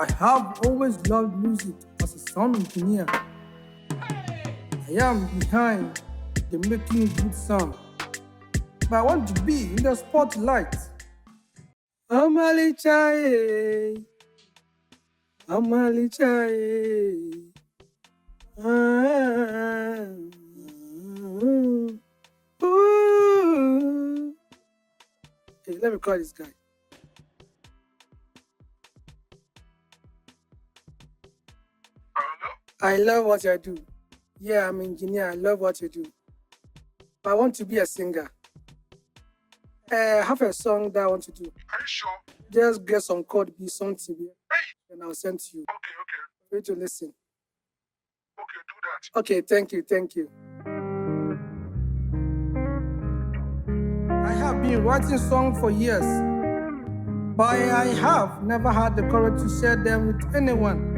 I have always loved music as a sound engineer. I am behind the making good sound, but I want to be in the spotlight. Amali chai, Amali chai. Ooh. Hey, let me call this guy. I love what I do. Yeah, I'm an engineer. I love what you do. But I want to be a singer. I have a song that I want to do. Are you sure? Just get some chord, be something, Hey! and I'll send to you. Okay. For you to listen. Okay, do that. Okay, thank you. I have been writing songs for years, but I have never had the courage to share them with anyone.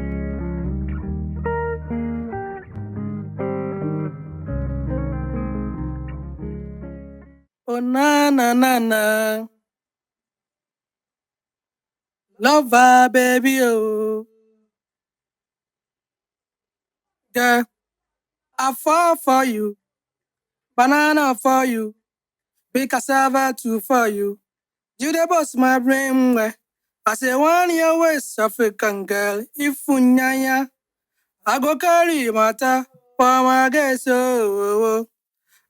Oh na na na na, lover baby oh, yeah, I fall for you, banana for you, big cassava too for you. You the boss my brain where I say 1 year West African girl, if unyanya, I go carry matter for my guess oh.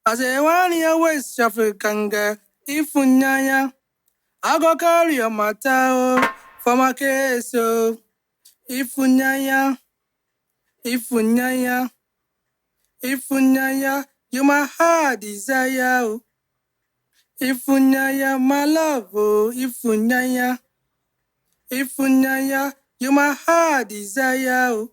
I say 1 year West African girl, if unyanya, I go carry your matter oh, for my case oh. If unyanya, you my heart desire oh. If unyanya, my love oh, if unyanya, you my heart desire oh.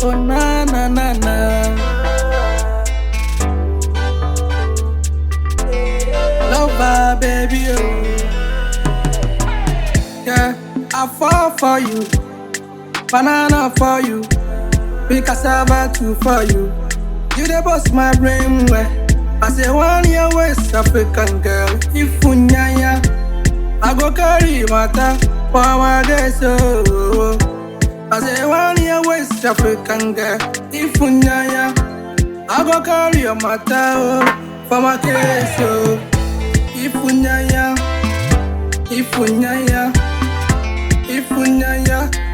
Oh na na na na, lover baby oh, yeah, I fall for you, banana for you, big cassava too for you. You the boss my brain where I say 1 year West African girl, if unyanya, I go carry matter for my guess oh. I say 1 year West African girl, if unyanya, I go carry your matter oh, for my case oh. If unyanya,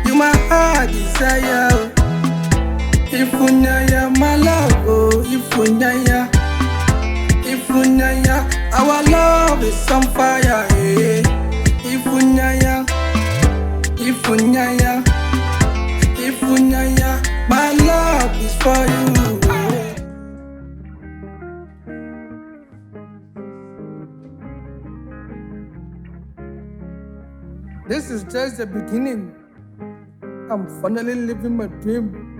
you my heart desire oh. If unyanya, my love oh, if unyanya, our love is on fire eh. If unyanya, my love is for you. This is just the beginning. I'm finally living my dream.